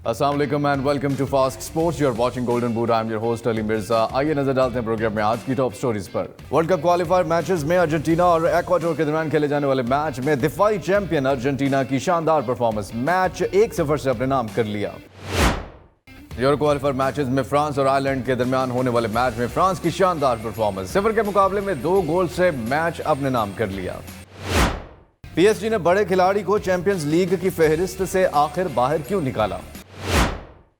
अस्सलाम वालेकुम and welcome to Fast Sports. You are watching golden boot. I am your host Ali Mirza. आइए नजर डालते हैं प्रोग्राम में आज की टॉप स्टोरीज पर। वर्ल्ड कप क्वालिफायर मैचेस में अर्जेंटीना और एक्वाडोर के दरमियान खेले जाने वाले मैच में दिफाई चैंपियन अर्जेंटीना की शानदार परफॉर्मेंस, मैच 1-0 से अपने नाम कर लिया। यूरो क्वालिफायर मैचेस में फ्रांस और आयरलैंड के दरमियान होने वाले मैच में फ्रांस की शानदार परफॉर्मेंस, 0 के मुकाबले में 2 गोल से मैच अपने नाम कर लिया। पीएसजी ने बड़े खिलाड़ी को चैंपियंस लीग की फहरिस्त से आखिर बाहर क्यों निकाला?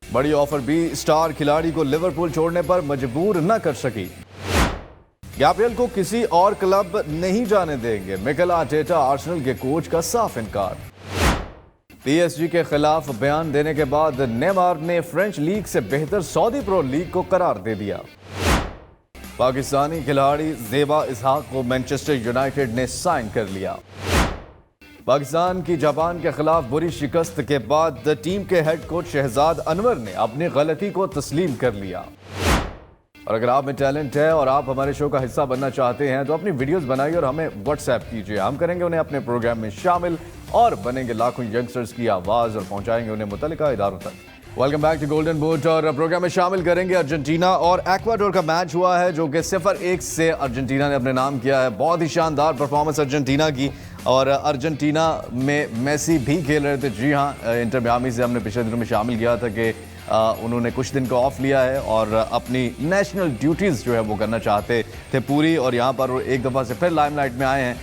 बड़ी ऑफर भी स्टार खिलाड़ी को लिवरपूल छोड़ने पर मजबूर न कर सकी। गैब्रियल को किसी और क्लब नहीं जाने देंगे, मिकेल आर्टेटा आर्सेनल के कोच का साफ इनकार। पीएसजी के खिलाफ बयान देने के बाद नेमार ने फ्रेंच लीग से बेहतर सऊदी प्रो लीग को करार दे दिया। पाकिस्तानी खिलाड़ी ज़ेबा इसहाक को मैनचेस्टर यूनाइटेड ने साइन कर लिया। पाकिस्तान की जापान के खिलाफ बुरी शिकस्त के बाद टीम के हेड कोच शहजाद अनवर ने अपनी गलती को तस्लीम कर लिया। और अगर आप में टैलेंट है और आप हमारे शो का हिस्सा बनना चाहते हैं तो अपनी वीडियोस बनाइए और हमें व्हाट्सएप कीजिए। हम करेंगे उन्हें अपने प्रोग्राम में शामिल और बनेंगे लाखों यंगस्टर्स की आवाज़ और पहुंचाएंगे उन्हें मुतल्लिका इदारों तक। Welcome back to golden boot. और प्रोग्राम में शामिल करेंगे अर्जेंटीना और एक्वाडोर का मैच हुआ है जो कि 0-1 से अर्जेंटीना ने अपने नाम किया है। बहुत ही शानदार परफॉर्मेंस अर्जेंटीना की, और अर्जेंटीना में मेसी भी खेल रहे थे। जी हाँ, इंटर मियामी से हमने पिछले दिनों में शामिल किया था कि उन्होंने कुछ दिन का ऑफ लिया है और अपनी नेशनल ड्यूटीज़ जो है वो करना चाहते थे पूरी, और यहाँ पर वो एक दफ़ा से फिर लाइमलाइट में आए हैं।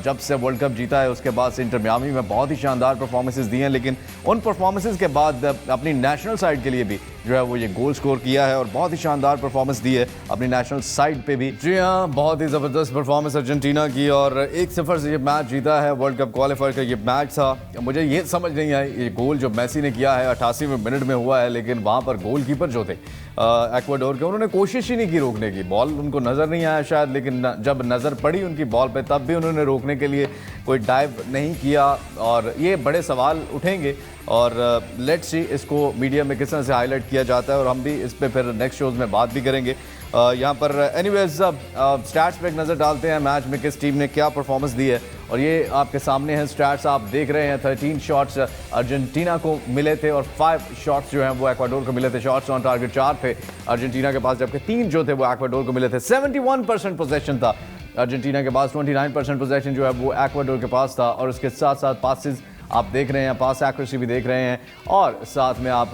जब से वर्ल्ड कप जीता है उसके बाद से इंटर मियामी में बहुत ही शानदार परफॉर्मेंसेस दी हैं, लेकिन उन परफॉर्मेंसेस के बाद अपनी नेशनल साइड के लिए भी जो है वो ये गोल स्कोर किया है और बहुत ही शानदार परफॉर्मेंस दी है अपनी नेशनल साइड पे भी। जी हाँ, बहुत ही ज़बरदस्त परफॉर्मेंस अर्जेंटीना की और 1-0 से ये मैच जीता है। वर्ल्ड कप क्वालिफायर का ये मैच था। मुझे ये समझ नहीं आई, ये गोल जो मेसी ने किया है 88वें मिनट में हुआ है, लेकिन वहाँ पर गोलकीपर जो थे एक्वाडोर के, उन्होंने कोशिश ही नहीं की रोकने की। बॉल उनको नज़र नहीं आया शायद, लेकिन जब नज़र पड़ी उनकी बॉल पे तब भी उन्होंने रोकने के लिए कोई डाइव नहीं किया। और ये बड़े सवाल उठेंगे और लेट्स सी इसको मीडिया में किस तरह से हाईलाइट किया जाता है, और हम भी इस पे फिर नेक्स्ट शोज़ में बात भी करेंगे। यहाँ पर एनीवेज स्टैट्स पे एक नज़र डालते हैं मैच में किस टीम ने क्या परफॉर्मेंस दी है। और ये आपके सामने हैं स्टैट्स, आप देख रहे हैं 13 शॉट्स अर्जेंटीना को मिले थे और 5 शॉट्स जो हैं वो एक्वाडोर को मिले थे। शॉट्स ऑन टारगेट 4 थे अर्जेंटीना के पास, जबकि 3 जो थे वो एक्वाडोर को मिले थे। 71% पोजेशन था अर्जेंटीना के पास, 29% पोजेशन जो है वो एक्वाडोर के पास था। और उसके साथ साथ पासेस आप देख रहे हैं, पास एक्यूरेसी भी देख रहे हैं, और साथ में आप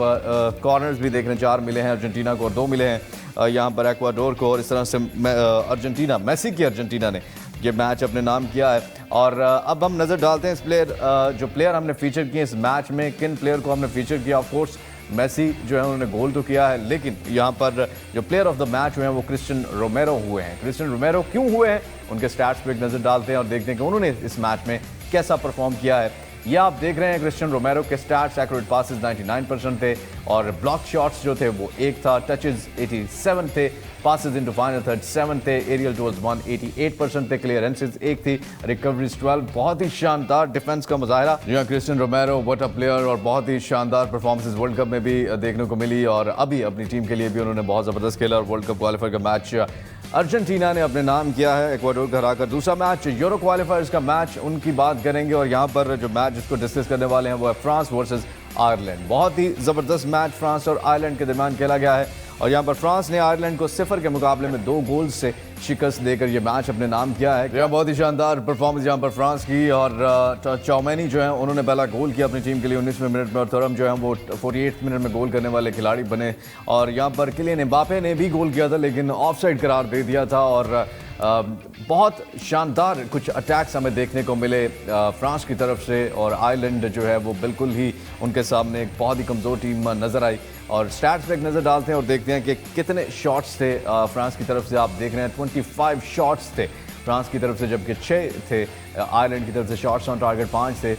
कॉर्नर्स भी देख रहे हैं। 4 मिले हैं अर्जेंटीना को और 2 मिले हैं यहाँ पर एक्वाडोर को। और इस तरह से अर्जेंटीना, मेसी की अर्जेंटीना ने ये मैच अपने नाम किया है। और अब हम नज़र डालते हैं इस जो प्लेयर हमने फीचर किए इस मैच में, किन प्लेयर को हमने फीचर किया। ऑफ कोर्स मेसी जो है उन्होंने गोल तो किया है, लेकिन यहाँ पर जो प्लेयर ऑफ द मैच हुए हैं वो क्रिस्टियन रोमेरो हुए हैं। क्रिस्टियन रोमेरो क्यों हुए हैं, उनके स्टैट्स पे एक नज़र डालते हैं और देखते हैं कि उन्होंने इस मैच में कैसा परफॉर्म किया है। ये आप देख रहे हैं क्रिस्टियन रोमेरो के स्टैट्स। एक्यूरेट पासेस 99% थे, और ब्लॉक शॉट्स जो थे वो 1 था, टचेस 87 थे, पासेस इनटू फाइनल 37 थे, एरियल टूवर्ड्स 188% थे, क्लियरेंसेस 1 थी, रिकवरीज 12। बहुत ही शानदार डिफेंस का मुजाहरा यहाँ क्रिस्टियन रोमेरो, व्हाट अ प्लेयर, और बहुत ही शानदार परफॉर्मेंसेस वर्ल्ड कप में भी देखने को मिली। और अभी अपनी टीम के लिए भी उन्होंने बहुत ज़बरदस्त खेला और वर्ल्ड कप क्वालिफायर का मैच अर्जेंटीना ने अपने नाम किया है एक्वाडोर को हराकर। दूसरा मैच यूरो क्वालिफायर्स का मैच, उनकी बात करेंगे। और यहाँ पर जो मैच जिसको डिस्कस करने वाले हैं वो है फ्रांस वर्सेस आयरलैंड। बहुत ही ज़बरदस्त मैच फ्रांस और आयरलैंड के दरमियान खेला गया है, और यहाँ पर फ्रांस ने आयरलैंड को 0 के मुकाबले में 2 गोल से शिकस्त देकर ये मैच अपने नाम किया है। यह बहुत ही शानदार परफॉर्मेंस यहाँ पर फ्रांस की। और चौमेनी जो है उन्होंने पहला गोल किया अपनी टीम के लिए 19वें मिनट में, और थुरम जो है वो 48 मिनट में गोल करने वाले खिलाड़ी बने। और यहाँ पर किलियन एम्बापे ने भी गोल किया था, लेकिन ऑफसाइड करार दे दिया था। और बहुत शानदार कुछ अटैक्स हमें देखने को मिले फ्रांस की तरफ से, और आयरलैंड जो है वो बिल्कुल ही उनके सामने एक बहुत ही कमज़ोर टीम नज़र आई। और स्टैट्स पे एक नज़र डालते हैं और देखते हैं कि कितने शॉट्स थे फ्रांस की तरफ से। आप देख रहे हैं 25 शॉट्स थे फ्रांस की तरफ से, जबकि 6 थे आयरलैंड की तरफ से। शॉट्स ऑन टारगेट 5 थे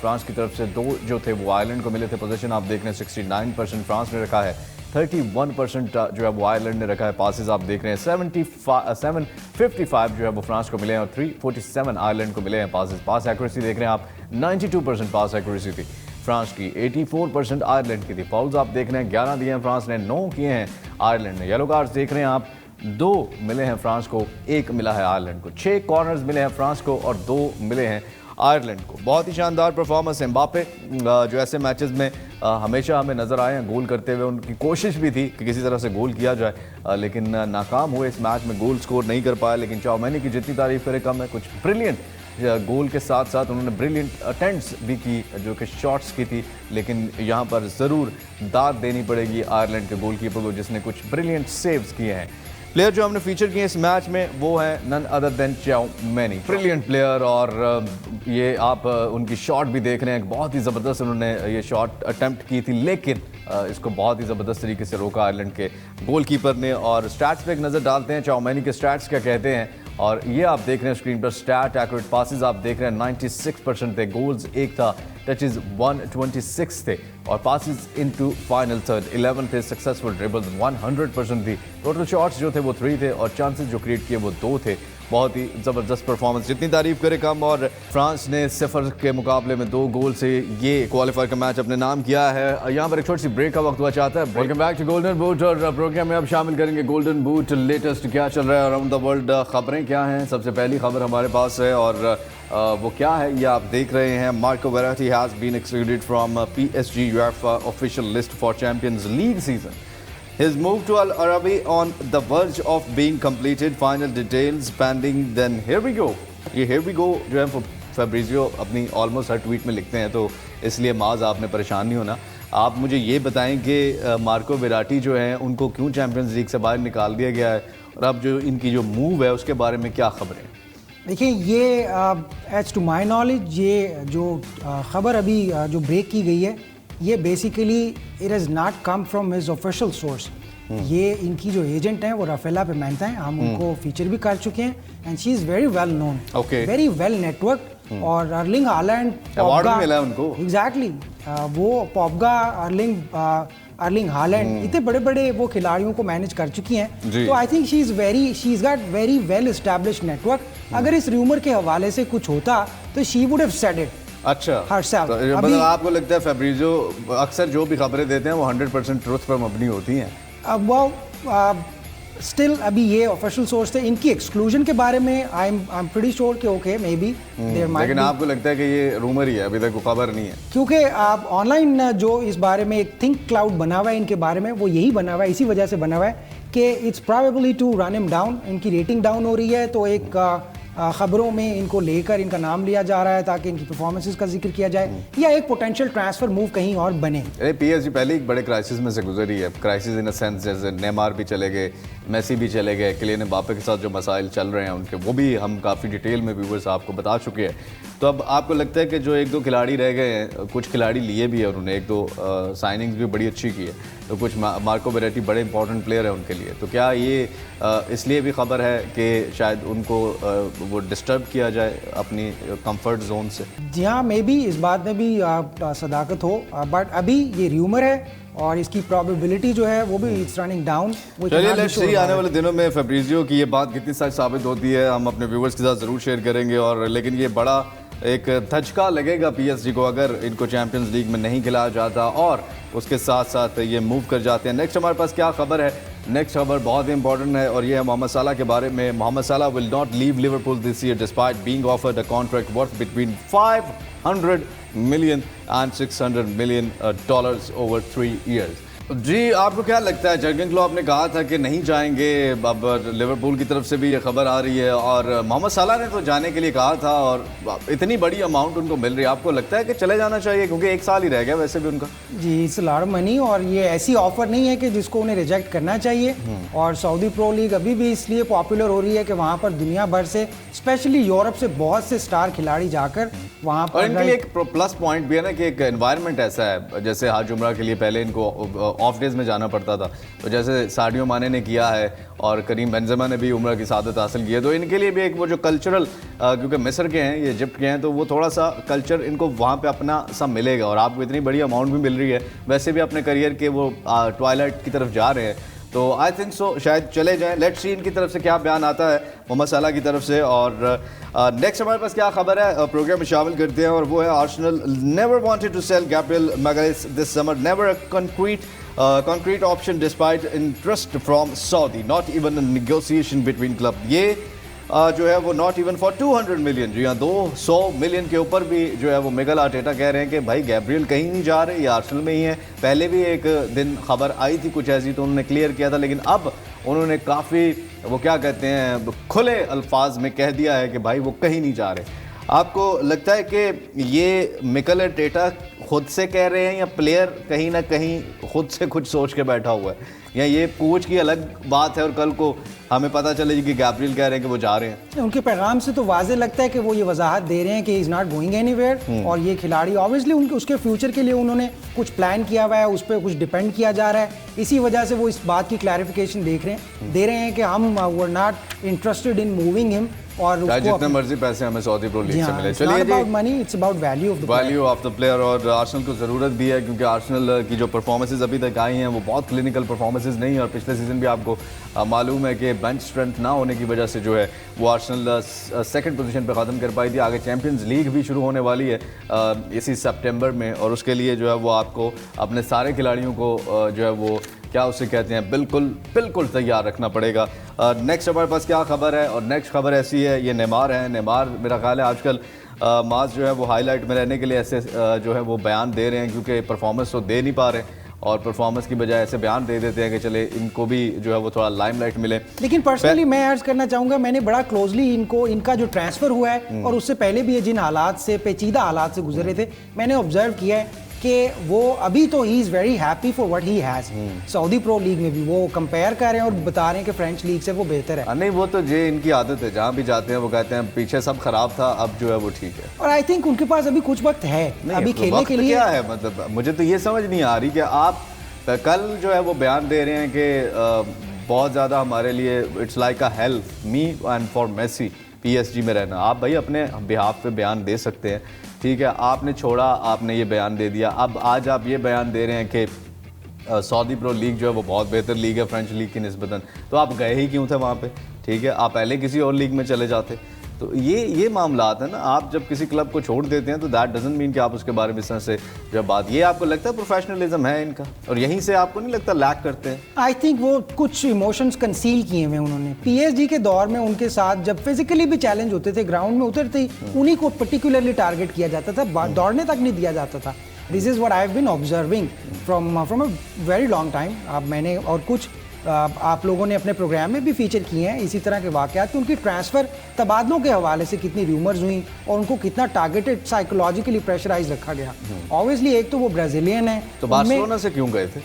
फ्रांस की तरफ से, 2 जो थे वो आयरलैंड को मिले थे। पोजीशन आप देख रहे हैं 69% फ्रांस ने रखा है, 31% जो है वो आयरलैंड ने रखा है। पासेस आप देख रहे हैं 755 जो है वो फ्रांस को मिले हैं और 347 आयरलैंड को मिले हैं पासेस। पास एक्यूरेसी देख रहे हैं आप, 92% पास एक्यूरेसी थी फ्रांस की, 84% आयरलैंड की थी। फाउल्स आप देख रहे हैं 11 दिए हैं फ्रांस ने, 9 किए हैं आयरलैंड ने। येलो कार्ड्स देख रहे हैं आप, 2 मिले हैं फ्रांस को, 1 मिला है आयरलैंड को। 6 कॉर्नर्स मिले हैं फ्रांस को और 2 मिले हैं आयरलैंड को। बहुत ही शानदार परफॉर्मेंस है एम्बापे, जो ऐसे मैचेस में हमेशा हमें नज़र आए हैं गोल करते हुए। उनकी कोशिश भी थी कि किसी तरह से गोल किया जाए, लेकिन नाकाम हुए इस मैच में, गोल स्कोर नहीं कर पाए। लेकिन चौमैनी की जितनी तारीफ करे कम है। कुछ ब्रिलियंट गोल के साथ साथ उन्होंने ब्रिलियंट अटेम्प्ट्स भी की, जो कि शॉट्स की थी। लेकिन यहाँ पर ज़रूर दाद देनी पड़ेगी आयरलैंड के गोलकीपर को, जिसने कुछ ब्रिलियंट सेव्स किए हैं। प्लेयर जो हमने फीचर किए इस मैच में वो है none other than Chouameni, brilliant player. और ये आप उनकी शॉट भी देख रहे हैं, बहुत ही ज़बरदस्त उन्होंने ये शॉट अटेम्प्ट की थी, लेकिन इसको बहुत ही ज़बरदस्त तरीके से रोका आयरलैंड के गोलकीपर ने। और स्टैट्स पे एक नज़र डालते हैं, चौमैनी के स्टैट्स क्या कहते हैं। और ये आप देख रहे हैं स्क्रीन पर स्टैट, एक्यूरेट पासेस आप देख रहे हैं 96% थे, गोल्स एक था, टचेस 126 थे, और पासेस इनटू फाइनल थर्ड 11 थे, सक्सेसफुल ड्रिबल्स 100% थी, टोटल शॉट्स जो थे वो 3 थे, और चांसेस जो क्रिएट किए वो 2 थे। बहुत ही ज़बरदस्त परफॉर्मेंस, जितनी तारीफ करे कम। और फ्रांस ने 0 के मुकाबले में 2 गोल से ये क्वालिफायर का मैच अपने नाम किया है। यहाँ पर एक छोटी सी ब्रेक का वक्त हुआ चाहता है। Welcome back to golden boot, और प्रोग्राम में अब शामिल करेंगे गोल्डन बूट लेटेस्ट क्या चल रहा है अराउंड द वर्ल्ड, खबरें क्या हैं। सबसे पहली खबर हमारे पास है, और वो क्या है ये आप देख रहे हैं। Marco Verratti has been excluded from PSG UEFA official list for Champions League season. His move to Al Arabi on the verge of being completed. Final details pending. Then here we go. ये here we go जो है Fabrizio अपनी almost हर tweet में लिखते हैं, तो इसलिए माज आपने परेशान नहीं होना। आप मुझे ये बताएं कि मार्को वेराटी जो हैं उनको क्यों चैंपियंस लीग से बाहर निकाल दिया गया है, और अब जो इनकी जो मूव है उसके बारे में क्या खबरें? देखिए, ये एज टू माई नॉलेज ये जो ख़बर अभी जो ब्रेक की गई है, ये basically it has not come from his official source. ये इनकी जो एजेंट हैं वो राफेला पिमेंटा हैं, हम उनको फीचर भी कर चुके हैं, and she is very well known, very well network. और अर्लिंग हालैंड अवार्ड भी मिला उनको, एग्जैक्टली वो पॉपगा, अर्लिंग हालैंड, इतने बड़े बड़े वो खिलाड़ियों को मैनेज कर चुकी हैं। तो I think she is got very well established network. अगर इस रूमर के हवाले से कुछ होता तो she would have said it. अच्छा, तो मतलब आपको लगता है फैब्रिजियो अक्सर जो भी खबरें देते हैं वो 100% ट्रुथ पर मबनी होती हैं? अब वो स्टिल अभी ये ऑफिशियल सोर्स थे। इनकी एक्सक्लूजन के बारे में आई एम प्रीटी श्योर कि okay maybe there might, लेकिन आपको लगता है कि ये रूमर ही है, अभी तक कोई खबर नहीं है? क्योंकि आप ऑनलाइन जो इस बारे में एक थिंक क्लाउड बना हुआ है इनके बारे में, वो यही बना हुआ है, इसी वजह से बना हुआ है कि it's probably to run him down. इनकी रेटिंग डाउन हो रही है, तो एक खबरों में इनको लेकर इनका नाम लिया जा रहा है ताकि इनकी परफॉर्मेंसेस का जिक्र किया जाए, या एक पोटेंशियल ट्रांसफर मूव कहीं और बने। PSG पहले एक बड़े क्राइसिस में से गुजरी है, क्राइसिस इन अ सेंस जैसे नेमार भी चले गए, मेसी भी चले गए, किलियन एम्बापे के साथ जो मसाइल चल रहे हैं उनके, वो भी हम काफ़ी डिटेल में व्यूवर्स आपको बता चुके हैं। तो अब आपको लगता है कि जो 1-2 खिलाड़ी रह गए हैं, कुछ खिलाड़ी लिए भी है उन्होंने, 1-2 साइनिंग्स भी बड़ी अच्छी की है, तो कुछ मार्को वेराटी बड़े इंपॉर्टेंट प्लेयर है उनके लिए, तो क्या ये इसलिए भी खबर है कि शायद उनको वो डिस्टर्ब किया जाए अपनी कंफर्ट जोन से? जी हाँ, मे बी इस बात में भी सदाकत हो, बट अभी ये र्यूमर है और इसकी प्रोबेबिलिटी जो है वो भी इट्स रनिंग डाउन। चलिए लेट्स सी आने वाले दिनों में फैब्रिजियो की ये बात कितनी सच साबित होती है, हम अपने व्यूवर्स के साथ ज़रूर शेयर करेंगे। और लेकिन ये बड़ा एक धचका लगेगा PSG को अगर इनको चैंपियंस लीग में नहीं खिलाया जाता और उसके साथ साथ ये मूव कर जाते हैं। नेक्स्ट हमारे पास क्या खबर है? नेक्स्ट खबर बहुत ही इंपॉर्टेंट है और ये है मोहम्मद सलाह के बारे में। मोहम्मद सलाह will not leave Liverpool this year despite being offered a contract worth between $500 million and $600 million over 3 years। जी, आपको क्या लगता है? जर्गन क्लॉप ने कहा था कि नहीं जाएंगे, अब लिवरपूल की तरफ से भी ये खबर आ रही है और मोहम्मद सलाह ने तो जाने के लिए कहा था और इतनी बड़ी अमाउंट उनको मिल रही है, आपको लगता है कि चले जाना चाहिए क्योंकि 1 साल ही रह गया वैसे भी उनका? जी, इट्स लॉट ऑफ मनी और ये ऐसी ऑफर नहीं है कि जिसको उन्हें रिजेक्ट करना चाहिए। और सऊदी प्रो लीग अभी भी इसलिए पॉपुलर हो रही है कि वहाँ पर दुनिया भर से, स्पेशली यूरोप से बहुत से स्टार खिलाड़ी जाकर वहाँ पर, और इनके लिए एक प्लस पॉइंट भी है ना कि एक एनवायरनमेंट ऐसा है, जैसे हाज उमरा के लिए पहले इनको ऑफ डेज में जाना पड़ता था, तो जैसे साडियो माने ने किया है और करीम बेंजेमा ने भी उमरा की सादत हासिल की है, तो इनके लिए भी एक वो जो कल्चरल, क्योंकि मिस्र के हैं, ये इजिप्ट के हैं, तो वो थोड़ा सा कल्चर इनको वहाँ पे अपना सा मिलेगा और आपको इतनी बड़ी अमाउंट भी मिल रही है, वैसे भी अपने करियर के वो ट्वाइलाइट की तरफ जा रहे हैं, तो आई थिंक सो शायद चले जाएं। लेट्स सी इनकी तरफ से क्या बयान आता है मोहम्मद सलाह की तरफ से। और नेक्स्ट हमारे पास क्या खबर है प्रोग्राम में शामिल करते हैं और वो है Arsenal never wanted to sell Gabriel Magalhaes this summer, never a concrete option despite interest from Saudi, not even a negotiation between club। ये जो है वो नॉट इवन फॉर 200 मिलियन, जी हाँ 200 मिलियन के ऊपर भी जो है वो मिगेल आर्टेटा कह रहे हैं कि भाई गैब्रियल कहीं नहीं जा रहे, ये आर्सेनल में ही है। पहले भी एक दिन खबर आई थी कुछ ऐसी, तो उन्होंने क्लियर किया था, लेकिन अब उन्होंने काफ़ी वो क्या कहते हैं खुले अल्फाज में कह दिया है कि भाई वो कहीं नहीं जा रहे। आपको लगता है कि ये मिकेल आर्टेटा खुद से कह रहे हैं या प्लेयर कहीं ना कहीं खुद से कुछ सोच के बैठा हुआ है, या ये कोच की अलग बात है और कल को हमें पता चलेगी कि गैब्रियल कह रहे हैं कि वो जा रहे हैं? उनके पैगाम से तो वाजे लगता है कि वो ये वजाहत दे रहे हैं कि इज़ नॉट गोइंग एनीवेयर, और ये खिलाड़ी ऑब्वियसली उनके उसके फ्यूचर के लिए उन्होंने कुछ प्लान किया हुआ है, उस पर कुछ डिपेंड किया जा रहा है। इसी वजह से वो इस बात की क्लैरिफिकेशन दे रहे हैं कि हम were not interested in moving him, और जितने मर्जी पैसे हमें सऊदी प्रो लीग से मिले। चलिए about money, it's about value of the player. और आर्सेनल को ज़रूरत भी है, क्योंकि आर्सेनल की जो परफॉर्मेंसेज अभी तक आई हैं वो बहुत क्लिनिकल परफॉर्मेंसेज नहीं है, और पिछले सीजन भी आपको मालूम है कि बेंच स्ट्रेंथ ना होने की वजह से जो है वो आर्सेनल सेकंड पोजीशन पे ख़त्म कर पाई थी। आगे चैंपियंस लीग भी शुरू होने वाली है इसी सितंबर में, और उसके लिए जो है वो आपको अपने सारे खिलाड़ियों को जो है वो क्या उसे कहते हैं बिल्कुल तैयार रखना पड़ेगा। नेक्स्ट हमारे पास क्या खबर है, और नेक्स्ट खबर ऐसी है, ये नेमार है। नेमार मेरा ख्याल है आजकल मास जो है वो हाईलाइट में रहने के लिए ऐसे जो है वो बयान दे रहे हैं, क्योंकि परफॉर्मेंस तो दे नहीं पा रहे, और परफॉर्मेंस की बजाय ऐसे बयान दे देते हैं कि चले इनको भी जो है वो थोड़ा लाइमलाइट मिले। लेकिन पर्सनली मैं अर्ज करना चाहूँगा, मैंने बड़ा क्लोजली इनका जो ट्रांसफ़र हुआ है और उससे पहले भी ये जिन हालात से पेचीदा हालात से गुजर रहे थे, मैंने ऑब्जर्व किया है कि वो अभी तो he is very happy for what he has. Saudi pro league में भी वो कंपेयर कर रहे हैं और बता रहे हैं कि फ्रेंच लीग से वो बेहतर है। नहीं, वो तो ये इनकी आदत है, जहाँ भी जाते हैं वो कहते हैं पीछे सब खराब था, अब जो है वो ठीक है। और आई थिंक उनके पास अभी कुछ वक्त है अभी खेलने के लिए। क्या है मतलब, मुझे तो ये समझ नहीं आ रही कि आप कल जो है वो बयान दे रहे हैं कि बहुत ज़्यादा हमारे लिए it's like a help me and for Messi PSG में रहना। आप भाई अपने बिहाफ पे बयान दे सकते हैं, ठीक है, आपने छोड़ा, आपने ये बयान दे दिया। अब आज आप ये बयान दे रहे हैं कि सऊदी प्रो लीग जो है वो बहुत बेहतर लीग है फ्रेंच लीग की निस्बतन, तो आप गए ही क्यों थे वहाँ पे? ठीक है, आप पहले किसी और लीग में चले जाते। तो ये मामलात है ना, आप जब किसी क्लब को छोड़ देते हैं तो दैट डजंट मीन कि आप उसके बारे में इस तरह से जब बात, ये आपको लगता है प्रोफेशनलिज्म है इनका, और यहीं से आपको नहीं लगता लैक करते हैं? आई थिंक वो कुछ इमोशंस कंसील किए हुए उन्होंने। PSG के दौर में उनके साथ जब फिजिकली भी चैलेंज होते थे, ग्राउंड में उतरते ही उन्हीं को पर्टिकुलरली टारगेट किया जाता था, दौड़ने तक नहीं दिया जाता था। This is what I have been observing from a very long time. अब मैंने और कुछ आप लोगों ने अपने प्रोग्राम में भी फीचर किए हैं इसी तरह के वाक़यात कि उनकी ट्रांसफ़र तबादलों के हवाले से कितनी र्यूमर्स हुई और उनको कितना टारगेटेड साइकोलॉजिकली प्रेशराइज रखा गया। ऑब्वियसली एक तो वो ब्राज़ीलियन है, तो बार्सिलोना से क्यों गए थे?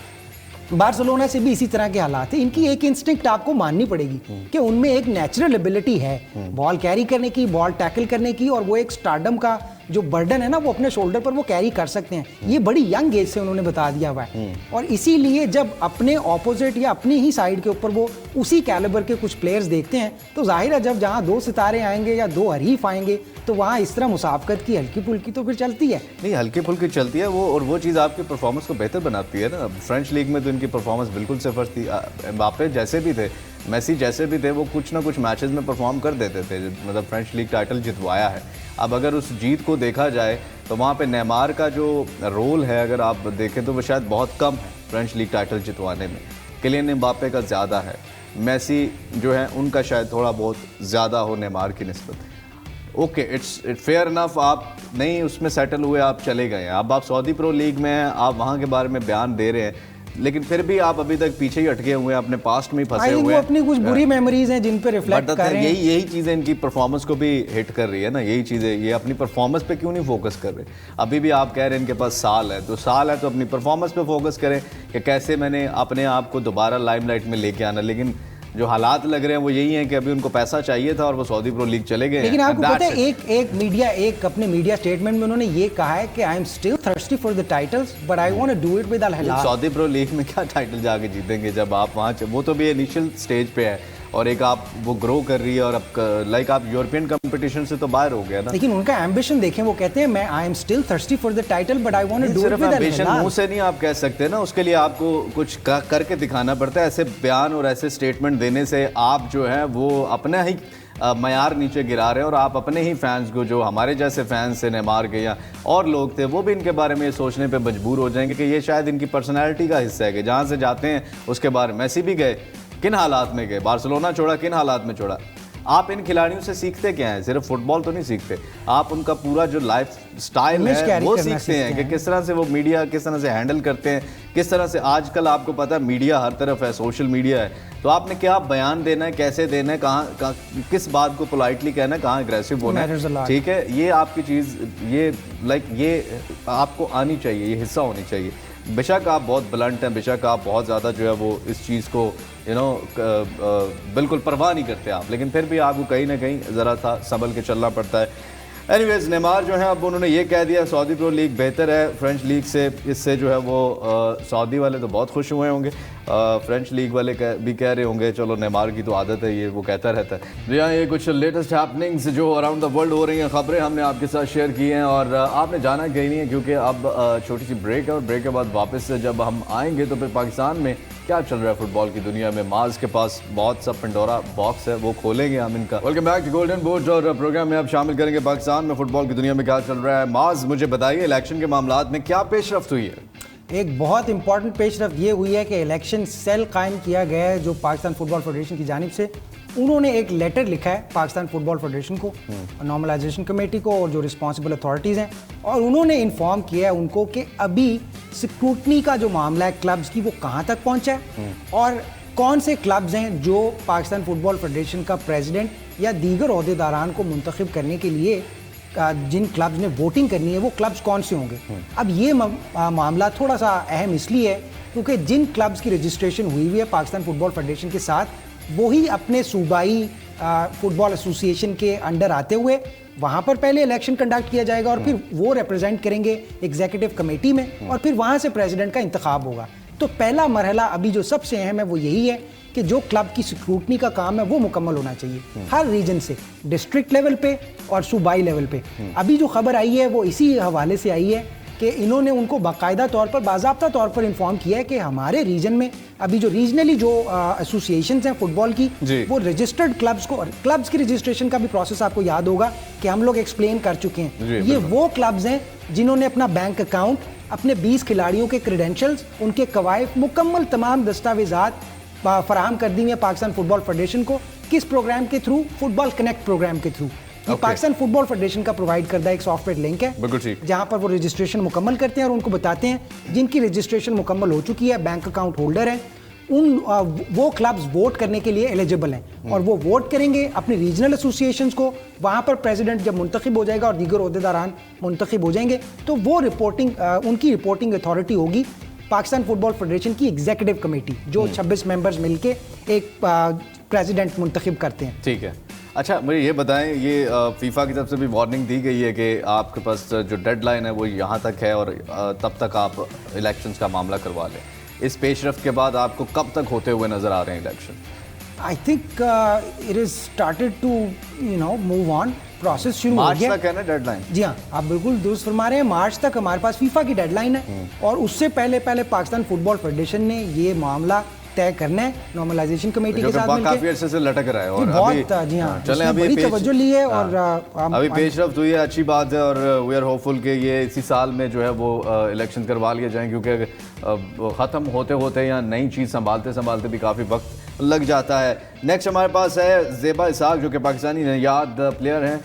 बार्सिलोना से भी इसी तरह के हालात है। इनकी एक इंस्टिंक्ट आपको माननी पड़ेगी कि उनमें एक नेचुरल एबिलिटी है बॉल कैरी करने की, बॉल टैकल करने की, और वो एक स्टारडम का जो बर्डन है ना वो अपने शोल्डर पर वो कैरी कर सकते हैं। ये बड़ी यंग एज से उन्होंने बता दिया हुआ है, और इसीलिए जब अपने ऑपोजिट या अपनी ही साइड के ऊपर वो उसी कैलिबर के कुछ प्लेयर्स देखते हैं तो जाहिर है जब जहाँ दो सितारे आएंगे या दो हरीफ आएंगे तो वहाँ इस तरह मुसाफकत की हल्की फुल्की तो फिर चलती है। नहीं, हल्की फुल्की चलती है वो, और वो चीज़ आपकी परफॉर्मेंस को बेहतर बनाती है ना। फ्रेंच लीग में तो इनकी परफॉर्मेंस बिल्कुल सिफर थी। एम्बापे जैसे भी थे, मेसी जैसे भी थे, वो कुछ ना कुछ मैचेस में परफॉर्म कर देते थे, मतलब फ्रेंच लीग टाइटल जितवाया है। अब अगर उस जीत को देखा जाए तो वहाँ पे नेमार का जो रोल है अगर आप देखें तो वो शायद बहुत कम फ्रेंच लीग टाइटल जितवाने में, किलियन एम्बापे का ज़्यादा है, मेसी जो है उनका शायद थोड़ा बहुत ज़्यादा हो नेमार की निस्बत। ओके, इट्स फेयर इनफ, आप नहीं उसमें सेटल हुए, आप चले गए हैं। अब आप सऊदी प्रो लीग में हैं, आप वहाँ के बारे में बयान दे रहे हैं, लेकिन फिर भी आप अभी तक पीछे ही अटके हुए हैं, अपने पास्ट में ही फंसे हुए हैं। अपनी कुछ बुरी मेमोरीज हैं जिन पे रिफ्लेक्ट कर रहे हैं। यही चीज़ें इनकी परफॉर्मेंस को भी हिट कर रही है ना, यही चीज़ें। ये अपनी परफॉर्मेंस पे क्यों नहीं फोकस कर रहे? अभी भी आप कह रहे हैं इनके पास साल है, तो साल है तो अपनी परफॉर्मेंस पे फोकस करें कि कैसे मैंने अपने आप को दोबारा लाइमलाइट में लेके आना। लेकिन जो हालात लग रहे हैं वो यही हैं कि अभी उनको पैसा चाहिए था और वो सऊदी प्रो लीग चले गए। लेकिन आपको पता है एक अपने मीडिया स्टेटमेंट में उन्होंने ये कहा है कि I am still thirsty for the titles but I want to do it with Al Hilal. Saudi pro league में क्या टाइटल जाके जीतेंगे जब आप वहाँ, वो तो भी इनिशियल स्टेज पे है, और एक आप वो ग्रो कर रही है, और अब लाइक आप यूरोपियन कंपटीशन से तो बाहर हो गया ना। लेकिन उनका एम्बिशन देखें, वो कहते हैं मैं I am still thirsty for the title but I want to do it with Al Hilal. मुंह से नहीं आप कह सकते ना, उसके लिए आपको कुछ करके दिखाना पड़ता है। ऐसे बयान और ऐसे स्टेटमेंट देने से आप जो है वो अपना ही मयार नीचे गिरा रहे हैं, और आप अपने ही फैंस को, जो हमारे जैसे फैंस थे नेमार के या और लोग थे, वो भी इनके बारे में ये सोचने पे मजबूर हो जाएंगे कि ये शायद इनकी पर्सनैलिटी का हिस्सा है कि जहाँ से जाते हैं उसके बारे। मेसी भी गए, किन हालात में गए, बार्सिलोना छोड़ा, किन हालात में छोड़ा, आप इन खिलाड़ियों से सीखते क्या हैं? सिर्फ फुटबॉल तो नहीं सीखते, आप उनका पूरा जो लाइफ स्टाइल Image है carry वो करना सीखते हैं सीखते कि किस तरह से वो मीडिया किस तरह से हैंडल करते हैं, किस तरह से आजकल आपको पता है मीडिया हर तरफ है, सोशल मीडिया है, तो आपने क्या बयान देना है, कैसे देना है, कहाँ किस बात को पोलाइटली कहना है, कहाँ एग्रेसिव बोलना Matters a है, lot. ठीक है, ये आपकी चीज़ ये ये आपको आनी चाहिए, ये हिस्सा होनी चाहिए। बेशक आप बहुत ब्लंट हैं, बेशक आप बहुत ज़्यादा जो है वो इस चीज़ को बिल्कुल परवाह नहीं करते आप, लेकिन फिर भी आपको कहीं ना कहीं ज़रा सा संभल के चलना पड़ता है। एनीवेज, नेमार जो है अब उन्होंने ये कह दिया सऊदी प्रो लीग बेहतर है फ्रेंच लीग से, इससे जो है वो सऊदी वाले तो बहुत खुश हुए होंगे, फ्रेंच लीग वाले भी कह रहे होंगे चलो नेमार की तो आदत है, ये वो कहता रहता है। जी हाँ, ये कुछ लेटेस्ट हैपनिंग्स जो अराउंड द वर्ल्ड हो रही हैं खबरें हमने आपके साथ शेयर की हैं, और आपने जाना कहीं नहीं है क्योंकि अब छोटी सी ब्रेक है, और ब्रेक के बाद वापस से जब हम आएंगे तो फिर पाकिस्तान में क्या चल रहा है फुटबॉल की दुनिया में, माज के पास बहुत सा पंडोरा बॉक्स है, वो खोलेंगे हम इनका। Welcome back to golden boot, और प्रोग्राम में अब शामिल करेंगे पाकिस्तान में फुटबॉल की दुनिया में क्या चल रहा है। माज, मुझे बताइए इलेक्शन के मामलात में क्या पेशरफ्त हुई है? एक बहुत इंपॉर्टेंट पेशरफ्त ये हुई है कि इलेक्शन सेल कायम किया गया है जो पाकिस्तान फुटबॉल फेडरेशन की जानिब से। उन्होंने एक लेटर लिखा है पाकिस्तान फुटबॉल फेडरेशन को, नॉर्मलाइजेशन कमेटी को और जो रिस्पॉन्सिबल अथॉरिटीज़ हैं, और उन्होंने इन्फॉर्म किया है उनको कि अभी स्क्रूटनी का जो मामला है क्लब्स की वो कहाँ तक पहुँचा है, और कौन से क्लब्स हैं जो पाकिस्तान फुटबॉल फेडरेशन का प्रेसिडेंट या दीगर अहदेदारान को मुंतखब करने के लिए जिन क्लब्स ने वोटिंग करनी है वो क्लब्स कौन से होंगे। अब ये मामला थोड़ा सा अहम इसलिए है क्योंकि जिन क्लब्स की रजिस्ट्रेशन हुई है पाकिस्तान फुटबॉल फेडरेशन के साथ, वही अपने सूबाई फुटबॉल एसोसिएशन के अंडर आते हुए वहाँ पर पहले इलेक्शन कंडक्ट किया जाएगा, और फिर वो रिप्रेजेंट करेंगे एग्जीक्यूटिव कमेटी में, और फिर वहाँ से प्रेसिडेंट का इंतखाब होगा। तो पहला मरहला अभी जो सबसे अहम है वो यही है कि जो क्लब की स्क्रूटनी का काम है वो मुकम्मल होना चाहिए हर रीजन से, डिस्ट्रिक्ट लेवल पे और सूबाई लेवल पे। अभी जो खबर आई है वो इसी हवाले से आई है कि इन्होंने उनको बाकायदा तौर पर, बाज़ाब्ता तौर पर इन्फॉर्म किया है कि हमारे रीजन में अभी जो रीजनली जो एसोसिएशंस हैं फुटबॉल की, वो रजिस्टर्ड क्लब्स को, क्लब्स की रजिस्ट्रेशन का भी प्रोसेस आपको याद होगा कि हम लोग एक्सप्लेन कर चुके हैं। ये वो क्लब्स हैं जिन्होंने अपना बैंक अकाउंट, अपने 20 खिलाड़ियों के क्रेडेंशियल्स, उनके कवायद, मुकम्मल तमाम दस्तावेजात फराहम कर दी है पाकिस्तान फुटबॉल फेडरेशन को। किस प्रोग्राम के थ्रू? फुटबॉल कनेक्ट प्रोग्राम के थ्रू। ये पाकिस्तान फुटबॉल फेडरेशन का प्रोवाइड करता है एक सॉफ्टवेयर लिंक है जहां पर वो रजिस्ट्रेशन मुकम्मल करते हैं और उनको बताते हैं जिनकी रजिस्ट्रेशन मुकम्मल हो चुकी है, बैंक अकाउंट होल्डर हैं, वो क्लब्स वोट करने के लिए एलिजिबल हैं, और वो वोट करेंगे अपने रीजनल एसोसिएशंस को। वहाँ पर प्रेसिडेंट जब मुंतखब हो जाएगा और दीगर अहदेदारान मुंतखब हो जाएंगे तो वो रिपोर्टिंग, उनकी रिपोर्टिंग अथॉरिटी होगी पाकिस्तान फुटबॉल फेडरेशन की एग्जीक्यूटिव कमेटी, जो 26 मेंबर्स मिलके एक प्रेसिडेंट मुंतखब करते हैं। ठीक है। अच्छा, मुझे ये बताएं, ये फीफा की तरफ से भी वार्निंग दी गई है कि आपके पास जो डेडलाइन है वो यहाँ तक है और तब तक आप इलेक्शंस का मामला करवा लें। इस पेशरफ्त के बाद आपको कब तक होते हुए नजर आ रहे हैं election? I think it is started to move on, process शुरू हो गया। मार्च तक है ना डेडलाइन? जी हाँ, आप बिल्कुल दुरुस्त फरमा रहे हैं। मार्च तक हमारे पास फीफा की डेडलाइन है, और उससे पहले पाकिस्तान फुटबॉल फेडरेशन ने ये मामला तय करना है नॉर्मलाइजेशन कमेटी के साथ मिलकर। काफी अर्से से लटक रहा है, और बहुत, जी हाँ, चलें अभी बड़ी तवज्जो ली है, और अभी पेशरफ्त हुई है, अच्छी बात है, और वी आर होपफुल कि ये इसी साल में जो है वो इलेक्शन करवा लिए जाएं, क्योंकि ख़त्म होते होते या नई चीज़ संभालते संभालते भी काफ़ी वक्त लग जाता है। नेक्स्ट हमारे पास है ज़ेबा इसाक, जो कि पाकिस्तानी याद प्लेयर हैं।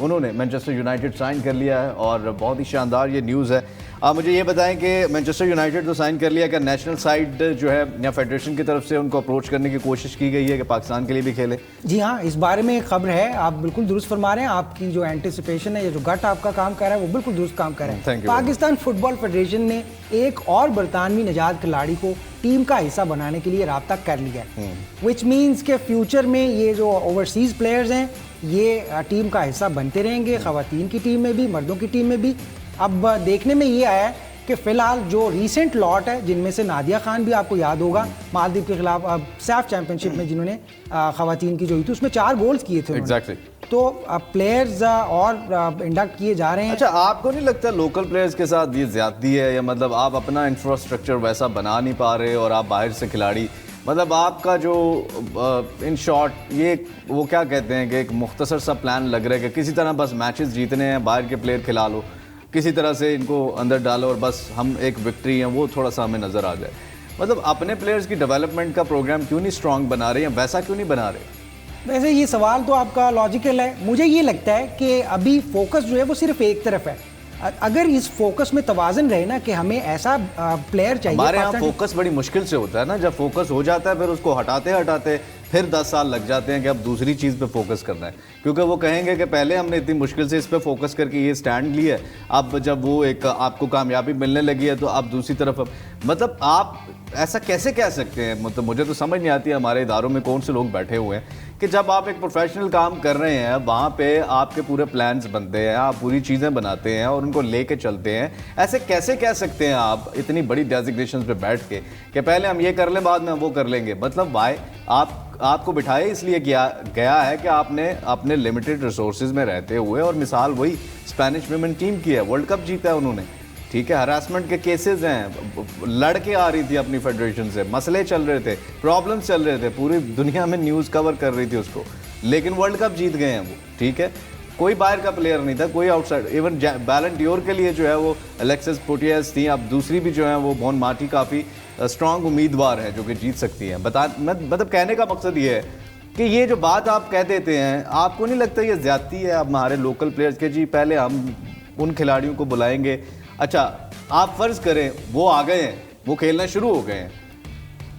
उन्होंने मैनचेस्टर यूनाइटेड साइन कर लिया है, और बहुत ही शानदार ये न्यूज़ है। आप मुझे ये बताएं कि मैनचेस्टर यूनाइटेड तो साइन कर लिया, क्या नेशनल साइड जो है या फेडरेशन की तरफ से उनको अप्रोच करने की कोशिश की गई है कि पाकिस्तान के लिए भी खेले? जी हाँ, इस बारे में एक खबर है, आप बिल्कुल दुरुस्त फरमा रहे हैं। आपकी जो एंटिसिपेशन है या जो गट आपका काम कर रहा है वो बिल्कुल दुरुस्त काम कर रहा है। पाकिस्तान फुटबॉल फेडरेशन ने एक और बरतानवी निजात खिलाड़ी को टीम का हिस्सा बनाने के लिए राब्ता कर लिया है, विच मीन्स के फ्यूचर में ये जो ओवरसीज प्लेयर्स हैं ये टीम का हिस्सा बनते रहेंगे, खवातीन की टीम में भी, मर्दों की टीम में भी। अब देखने में ये आया है कि फिलहाल जो रीसेंट लॉट है, जिनमें से नादिया खान भी आपको याद होगा मालदीव के खिलाफ सैफ चैंपियनशिप में जिन्होंने खवातीन की जो हुई थी उसमें 4 गोल्स किए थे। Exactly. तो प्लेयर्स और इंडक्ट किए जा रहे हैं। अच्छा, आपको नहीं लगता लोकल प्लेयर्स के साथ ये ज्यादती है, या मतलब आप अपना इंफ्रास्ट्रक्चर वैसा बना नहीं पा रहे और आप बाहर से खिलाड़ी, मतलब आपका जो इन शॉर्ट ये वो क्या कहते हैं कि एक मुख्तसर सा प्लान लग रहा है कि किसी तरह बस मैचेस जीतने हैं, बाहर के प्लेयर खिला लो, किसी तरह से इनको अंदर डालो और बस हम एक विक्ट्री है वो थोड़ा सा हमें नज़र आ जाए। मतलब अपने प्लेयर्स की डेवलपमेंट का प्रोग्राम क्यों नहीं स्ट्रांग बना रहे हैं, वैसा क्यों नहीं बना रहे? वैसे ये सवाल तो आपका लॉजिकल है। मुझे ये लगता है कि अभी फोकस जो है वो सिर्फ एक तरफ है। अगर इस फोकस में तवाज़न रहे ना कि हमें ऐसा प्लेयर चाहिए। हमारे यहाँ फोकस बड़ी मुश्किल से होता है ना, जब फोकस हो जाता है फिर उसको हटाते हटाते फिर 10 साल लग जाते हैं कि अब दूसरी चीज़ पे फोकस करना है, क्योंकि वो कहेंगे कि पहले हमने इतनी मुश्किल से इस पे फोकस करके ये स्टैंड लिया, अब जब वो एक आपको कामयाबी मिलने लगी है तो अब दूसरी तरफ मतलब आप ऐसा कैसे कह सकते हैं? मतलब मुझे तो समझ नहीं आती है हमारे इदारों में कौन से लोग बैठे हुए हैं कि जब आप एक प्रोफेशनल काम कर रहे हैं वहाँ पे आपके पूरे प्लान्स बनते हैं, आप पूरी चीज़ें बनाते हैं और उनको लेके चलते हैं। ऐसे कैसे कह सकते हैं आप इतनी बड़ी डेजिग्नेशन पे बैठ के कि पहले हम ये कर लें बाद में हम वो कर लेंगे? मतलब भाई आपको बिठाए इसलिए किया गया है कि आपने अपने लिमिटेड रिसोर्सेज में रहते हुए, और मिसाल वही स्पेनिश विमेन टीम की है, वर्ल्ड कप जीता है उन्होंने, ठीक है, हरासमेंट के केसेस हैं, लड़के आ रही थी अपनी फेडरेशन से, मसले चल रहे थे, प्रॉब्लम्स चल रहे थे, पूरी दुनिया में न्यूज़ कवर कर रही थी उसको, लेकिन वर्ल्ड कप जीत गए हैं वो, ठीक है। कोई बाहर का प्लेयर नहीं था, कोई आउटसाइड, इवन बैलन डियोर के लिए जो है वो अलेक्सिस पुटियस थी, अब दूसरी भी जो है वो बॉन मार्टी काफ़ी स्ट्रांग उम्मीदवार है जो कि जीत सकती हैं। मतलब कहने का मकसद ये है कि ये जो बात आप कह देते हैं, आपको नहीं लगता ये ज़्यादती है अब हमारे लोकल प्लेयर्स के? जी पहले हम उन खिलाड़ियों को बुलाएंगे, अच्छा आप फ़र्ज़ करें वो आ गए हैं, वो खेलना शुरू हो गए हैं,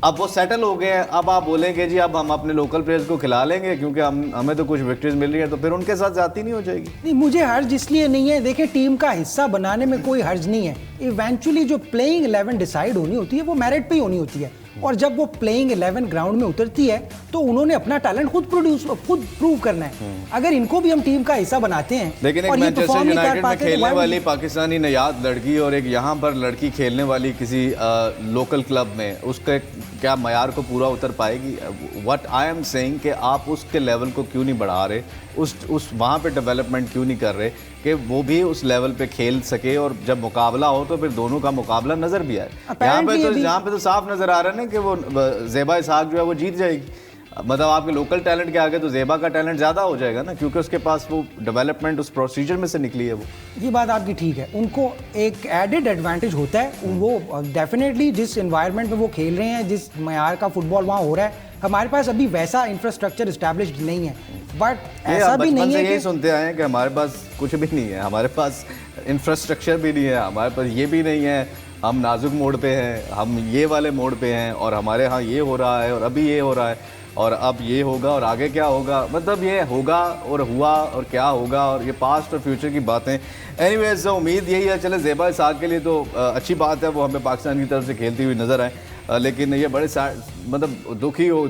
अब वो सेटल हो गए हैं, अब आप बोलेंगे जी अब हम अपने लोकल प्लेयर्स को खिला लेंगे क्योंकि हमें तो कुछ विक्ट्रीज मिल रही है, तो फिर उनके साथ जाती नहीं हो जाएगी? नहीं, मुझे हर्ज इसलिए नहीं है। देखिए, टीम का हिस्सा बनाने में कोई हर्ज नहीं है। इवेंचुअली जो प्लेइंग 11 डिसाइड होनी होती है वो मेरिट पे ही होनी होती है, और जब वो प्लेइंग 11 ग्राउंड में उतरती है तो उन्होंने अपना टैलेंट खुद प्रूव करना है। अगर इनको भी हम टीम का हिस्सा बनाते हैं, लेकिन एक मैनचेस्टर यूनाइटेड में खेलने वाली पाकिस्तानी नयाद लड़की और एक यहाँ पर लड़की खेलने वाली किसी लोकल क्लब में, उसके क्या मयार को पूरा उतर पाएगी? व्हाट आई एम सेइंग कि आप उसके लेवल को क्यों नहीं बढ़ा रहे, उस वहाँ पे डेवलपमेंट क्यों नहीं कर रहे कि वो भी उस लेवल पे खेल सके, और जब मुकाबला हो तो फिर दोनों का मुकाबला नज़र भी आए। यहाँ पे तो साफ नज़र आ रहा है ना कि वो ज़ेबा इसहाक जो है वो जीत जाएगी। मतलब आपके लोकल टैलेंट के आगे तो ज़ेबा का टैलेंट ज़्यादा हो जाएगा ना, क्योंकि उसके पास वो डेवलपमेंट उस प्रोसीजर में से निकली है। वो ये बात आपकी ठीक है, उनको एक एडेड एडवांटेज होता है। वो डेफिनेटली जिस एनवायरनमेंट में वो खेल रहे हैं, जिस मयार का फुटबॉल वहाँ हो रहा है, हमारे पास अभी वैसा इंफ्रास्ट्रक्चर एस्टैब्लिश्ड नहीं है। बट ऐसा भी नहीं है यही सुनते आए हैं कि हमारे पास कुछ भी नहीं है, हमारे पास इंफ्रास्ट्रक्चर भी नहीं है, हमारे पास ये भी नहीं है, हम नाजुक मोड़ पे हैं, हम ये वाले मोड़ पे हैं, और हमारे यहाँ ये हो रहा है और अभी ये हो रहा है और अब ये होगा और आगे क्या होगा। मतलब ये होगा और हुआ और क्या होगा, और ये पास्ट और फ्यूचर की बातें। एनीवेज उम्मीद यही है, चले ज़ेबा इसहाक के लिए तो अच्छी बात है, वो हमें पाकिस्तान की तरफ से खेलती हुई नज़र आए, लेकिन ये बड़े मतलब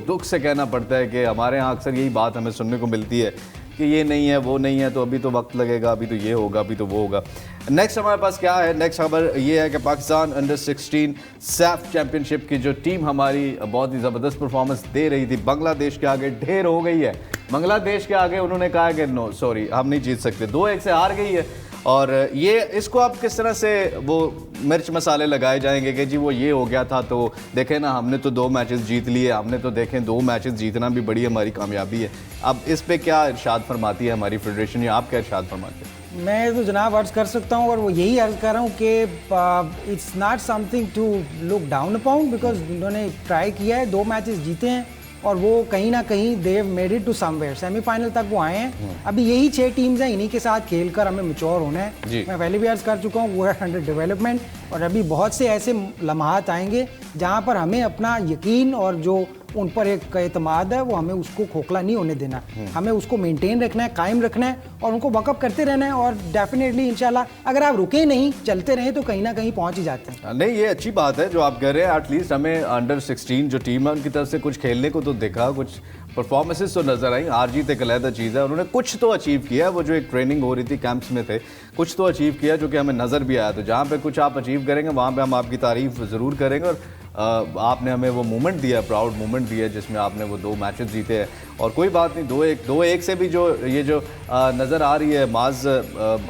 दुख से कहना पड़ता है कि हमारे यहाँ अक्सर यही बात हमें सुनने को मिलती है कि ये नहीं है वो नहीं है, तो अभी तो वक्त लगेगा, अभी तो ये होगा, अभी तो वो होगा। नेक्स्ट हमारे पास क्या है? नेक्स्ट खबर ये है कि पाकिस्तान अंडर 16 सैफ चैम्पियनशिप की जो टीम हमारी बहुत ही ज़बरदस्त परफॉर्मेंस दे रही थी, बांग्लादेश के आगे ढेर हो गई है। बांग्लादेश के आगे उन्होंने कहा कि नो सॉरी हम नहीं जीत सकते, 2-1 से हार गई है। और ये इसको आप किस तरह से वो मिर्च मसाले लगाए जाएंगे कि जी वो ये हो गया था, तो देखें ना हमने तो 2 मैचेस जीत लिए, हमने तो देखें 2 मैचेस जीतना भी बड़ी हमारी कामयाबी है। अब इस पे क्या इरशाद फरमाती है हमारी फेडरेशन, या आप क्या इरशाद फरमाते हैं? मैं तो जनाब अर्ज़ कर सकता हूँ, और वो यही अर्ज़ कर रहा हूँ कि it's not something to look down upon, because उन्होंने ट्राई किया है, 2 मैचेस जीते हैं, और वो कहीं ना कहीं they've made it to somewhere, semifinal तक वो आए हैं। अभी यही 6 टीम्स हैं, इन्हीं के साथ खेलकर हमें मैच्योर होना है। मैं पहले भी अर्ज कर चुका हूँ, वो है अंडर डेवलपमेंट, और अभी बहुत से ऐसे लम्हात आएंगे जहाँ पर हमें अपना यकीन और जो उन पर एक एतमाद है वो हमें उसको खोखला नहीं होने देना, हमें उसको मेंटेन रखना है, कायम रखना है, और उनको वकअप करते रहना है। और डेफिनेटली इंशाल्लाह अगर आप रुके नहीं, चलते रहे, तो कहीं ना कहीं पहुंच ही जाते हैं। नहीं, ये अच्छी बात है जो आप कह रहे हैं। एटलीस्ट हमें अंडर 16 जो टीम है उनकी तरफ से कुछ खेलने को तो देखा, कुछ परफॉर्मेंसेस तो नजर आई। हार जीत एक अलग चीज़ है, उन्होंने कुछ तो अचीव किया। वो जो एक ट्रेनिंग हो रही थी कैंप्स में थे, कुछ तो अचीव किया जो कि हमें नज़र भी आया। तो जहाँ पे कुछ आप अचीव करेंगे वहाँ पे हम आपकी तारीफ ज़रूर करेंगे। और आपने हमें वो मोमेंट दिया, प्राउड मोमेंट दिया, जिसमें आपने वो 2 मैचेस जीते हैं। और कोई बात नहीं, 2-1 से भी जो ये जो नज़र आ रही है माज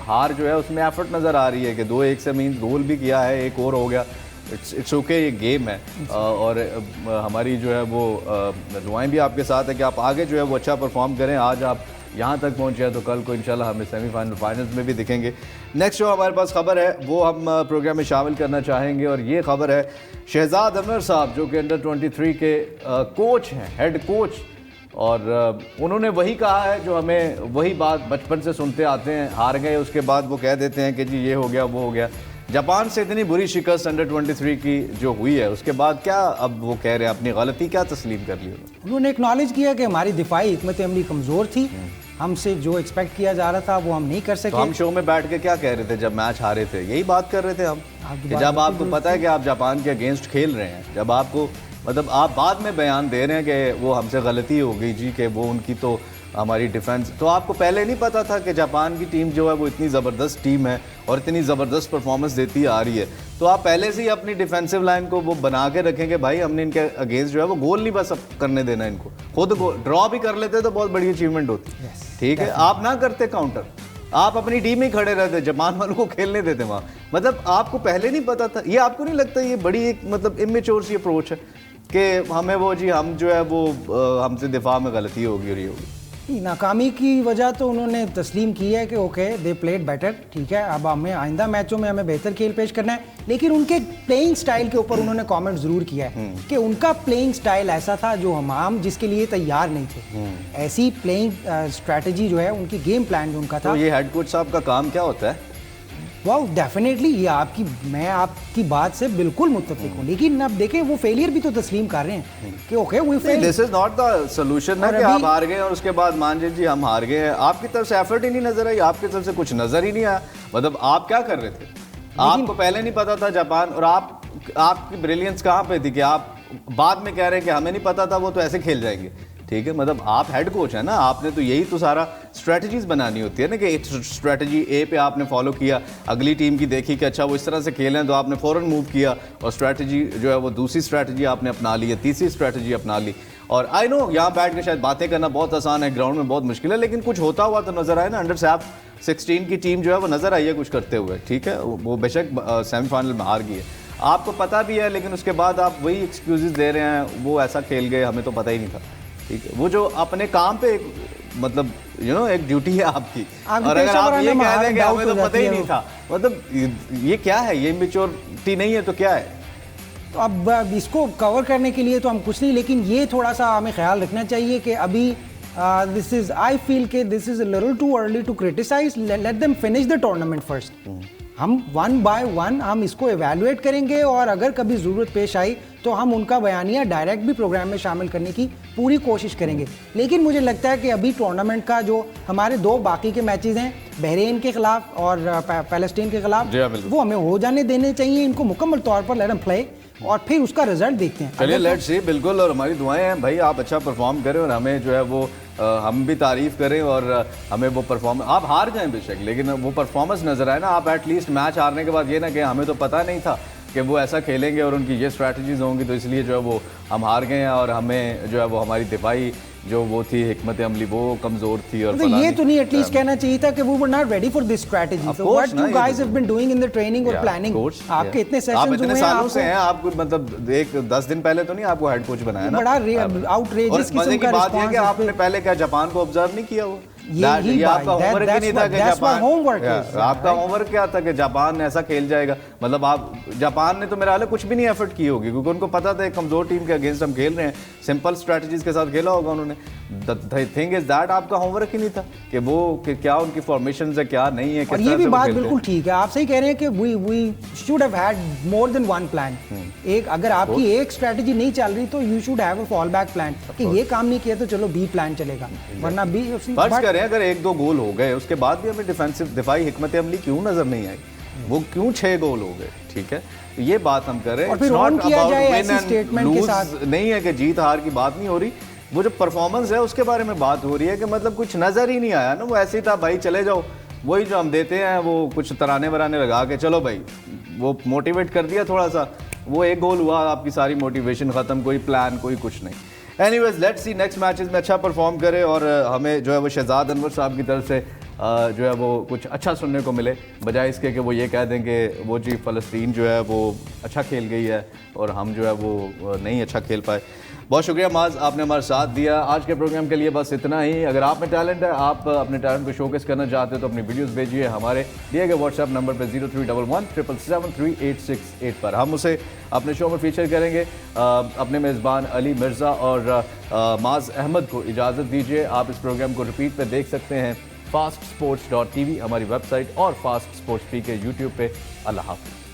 हार जो है उसमें एफर्ट नज़र आ रही है कि 2-1 से मीन गोल भी किया है, एक और हो गया, इट्स ओके, ये गेम है। और हमारी जो है वो दुआएं भी आपके साथ है कि आप आगे जो है वो अच्छा परफॉर्म करें। आज आप यहाँ तक पहुँचे हैं तो कल को इंशाल्लाह हमें सेमीफाइनल फाइनल्स में भी दिखेंगे। नेक्स्ट जो हमारे पास खबर है वो हम प्रोग्राम में शामिल करना चाहेंगे, और ये खबर है शहजाद अनवर साहब जो कि अंडर 23 के कोच हैं, हेड कोच, और उन्होंने वही कहा है जो हमें वही बात बचपन से सुनते आते हैं, हार गए उसके बाद वो कह देते हैं कि जी ये हो गया वो हो गया। जापान से इतनी बुरी शिकस्त अंडर 23 की जो हुई है उसके बाद क्या अब वो कह रहे हैं अपनी गलती क्या तस्लीम कर ली उन्होंने एक्नॉलेज किया कि हमारी दिफाई हिकमत अमली कमज़ोर थी, हमसे जो एक्सपेक्ट किया जा रहा था वो हम नहीं कर सके। तो हम शो में बैठ के क्या कह रहे थे जब मैच हारे थे, यही बात कर रहे थे हम कि जब आपको पता है कि आप जापान के अगेंस्ट खेल रहे हैं, जब आपको मतलब आप बाद में बयान दे रहे हैं कि वो हमसे गलती हो गई जी, कि वो उनकी तो हमारी डिफेंस, तो आपको पहले नहीं पता था कि जापान की टीम जो है वो इतनी ज़बरदस्त टीम है और इतनी ज़बरदस्त परफॉर्मेंस देती आ रही है, तो आप पहले से ही अपनी डिफेंसिव लाइन को वो बना के रखेंगे भाई हमने इनके अगेंस्ट जो है वो गोल नहीं बस अब करने देना, इनको खुद ड्रॉ भी कर लेते तो बहुत बड़ी अचीवमेंट होती। ठीक है, आप ना करते काउंटर, आप अपनी टीम ही खड़े रहते, जापान वालों को खेलने देते वहाँ, मतलब आपको पहले नहीं पता था। ये आपको नहीं लगता ये बड़ी एक मतलब इमेच्योर सी अप्रोच है कि हमें वो जी हम जो है वो हमसे दिफा में गलती होगी और ये होगी। नाकामी की वजह तो उन्होंने तस्लीम की है कि ओके दे प्लेड बेटर, ठीक है, अब हमें आइंदा मैचों में हमें बेहतर खेल पेश करना है, लेकिन उनके प्लेइंग स्टाइल के ऊपर उन्होंने कमेंट ज़रूर किया है कि उनका प्लेइंग स्टाइल ऐसा था जो हम जिसके लिए तैयार नहीं थे। ऐसी प्लेइंग स्ट्रैटेजी जो है उनकी गेम प्लान जो उनका था। तो ये हेड कोच साहब का काम क्या होता है? वाह डेफिनेटली ये मैं आपकी बात से बिल्कुल मुत्तफिक हूँ, लेकिन अब देखें वो फेलियर भी तो तस्लीम कर रहे हैं कि okay we fail. This is not the solution ना कि आप हार गए और उसके बाद मान लीजिए हम हार गए हैं, आपकी तरफ से एफर्ट ही नहीं नजर आई, आपकी तरफ से कुछ नजर ही नहीं आया, मतलब आप क्या कर रहे थे? आपको पहले नहीं पता था जापान, और आपकी ब्रिलियंस कहाँ पे थी कि आप बाद में कह रहे हैं कि हमें नहीं पता था वो तो ऐसे खेल जाएंगे। ठीक है, मतलब आप हेड कोच है ना, आपने तो यही तो सारा स्ट्रेटजीज बनानी होती है ना कि एक स्ट्रेटजी ए पे आपने फॉलो किया, अगली टीम की देखी कि अच्छा वो इस तरह से खेलें तो आपने फ़ौरन मूव किया और स्ट्रेटजी जो है वो दूसरी स्ट्रेटजी आपने अपना ली है, तीसरी स्ट्रेटजी अपना ली। और आई नो यहाँ बैठ के शायद बातें करना बहुत आसान है, ग्राउंड में बहुत मुश्किल है, लेकिन कुछ होता हुआ तो नजर आए ना। अंडर 16 की टीम जो है वो नजर आई है कुछ करते हुए, ठीक है, वो बेशक सेमीफाइनल में हार गई है, आपको पता भी है, लेकिन उसके बाद आप वही एक्सक्यूजेस दे रहे हैं, वो ऐसा खेल गए हमें तो पता ही नहीं था। ठीक है, वो जो अपने काम पे मतलब एक ड्यूटी है आपकी, और अगर आप ये कह दें कि हमें तो पता ही नहीं था, मतलब ये क्या है, ये मैच्योरिटी नहीं है तो क्या है? तो अब इसको कवर करने के लिए तो हम कुछ नहीं, लेकिन ये थोड़ा सा हमें ख्याल रखना चाहिए कि अभी दिस इज आई फील के this is a little too early to criticise, let them finish the tournament first. हम 1 बाय 1 हम इसको एवेलुएट करेंगे और अगर कभी ज़रूरत पेश आई तो हम उनका बयानिया डायरेक्ट भी प्रोग्राम में शामिल करने की पूरी कोशिश करेंगे। लेकिन मुझे लगता है कि अभी टूर्नामेंट का जो हमारे 2 बाकी के मैचेस हैं, बहरीन के खिलाफ और पैलेस्टीन के खिलाफ, वो हमें हो जाने देने चाहिए, इनको मुकम्मल तौर पर लेट देम प्ले और फिर उसका रिजल्ट देखते हैं। चलिए लेट्स सी, बिल्कुल, और हमारी दुआएं हैं भाई आप अच्छा परफॉर्म करें और हमें जो है वो हम भी तारीफ़ करें और हमें वो परफॉर्मेंस, आप हार जाएं बेशक, लेकिन वो परफॉर्मेंस नजर आए ना। आप एटलीस्ट मैच हारने के बाद ये ना कि हमें तो पता नहीं था कि वो ऐसा खेलेंगे और उनकी ये स्ट्रैटेजीज होंगी तो इसलिए जो है वो हम हार गए हैं और हमें जो है वो हमारी दिफाई जो वो थी हिकमत अमली वो कमजोर थी। और तो ये तो नहीं एटलीस्ट कहना चाहिए था कि we were not ready for this strategy. So what you guys have been doing in the training और planning, आपके इतने सेशंस हुए हैं, आप इतने सालों से हैं, आपको मतलब एक 10 दिन पहले तो नहीं आपको हेड कोच बनाया ना, बड़ा आउटरेजियस किस्म का बात है कि आपने पहले क्या जापान को ऑब्जर्व नहीं किया? वो ये आपका होमवर्क ही नहीं था कि जापान, आपका होमवर्क क्या था कि जापान ऐसा खेल जाएगा? मतलब आप जापान ने तो मेरा हाल है कुछ भी नहीं एफर्ट की होगी क्योंकि उनको पता था एक कमजोर टीम के अगेंस्ट हम खेल रहे हैं, सिंपल स्ट्रेटजीज के साथ खेला होगा उन्होंने। द थिंग इज दैट आपका होमवर्क ही नहीं था कि वो क्या उनकी फॉर्मेशंस है क्या नहीं है। और ये भी बात बिल्कुल ठीक है, आप सही कह रहे हैं कि we should have had more than one plan. एक अगर आपकी एक स्ट्रेटजी नहीं चल रही तो you should have a fall back plan कि ये काम नहीं किया तो चलो बी प्लान चलेगा, वरना बी फर्ज करें अगर 1-2 गोल हो गए उसके बाद भी हमें डिफेंसिव दिफाई हिकमत अमली क्यों नजर नहीं आई, वो क्यों 6 गोल हो गए? ठीक है, ये बात हम कर रहे हैं। और फिर ऑन किया जाए ऐसे स्टेटमेंट के साथ, नहीं है कि जीत हार की बात नहीं हो रही, वो जो परफॉर्मेंस है उसके बारे में बात हो रही है कि मतलब कुछ नजर ही नहीं आया ना, वो ऐसे ही था भाई चले जाओ, वही जो हम देते हैं वो कुछ तराने वराने लगा के चलो भाई, वो मोटिवेट कर दिया थोड़ा सा, वो 1 गोल हुआ, आपकी सारी मोटिवेशन खत्म, कोई प्लान कोई कुछ नहीं। Anyways let's see next matches में अच्छा परफॉर्म करे और हमें जो है वो शहजाद अनवर साहब की तरफ से जो है वो कुछ अच्छा सुनने को मिले, बजाय इसके कि वो ये कह दें कि वो जी फ़लस्तीन जो है वो अच्छा खेल गई है और हम जो है वो नहीं अच्छा खेल पाए। बहुत शुक्रिया माज, आपने हमारा साथ दिया। आज के प्रोग्राम के लिए बस इतना ही। अगर आप में टैलेंट है, आप अपने टैलेंट को शोकेस करना चाहते हो तो अपनी वीडियोस भेजिए हमारे दिए गए व्हाट्सएप नंबर पर 0311777368 पर। हम उसे अपने शो में फीचर करेंगे। अपने मेज़बान अली मिर्ज़ा और माज अहमद को इजाज़त दीजिए। आप इस प्रोग्राम को रिपीट पे देख सकते हैं fastsports.tv हमारी वेबसाइट और फास्ट स्पोर्ट्स पी के यूट्यूब पे। अल्लाह हाफ़िज़।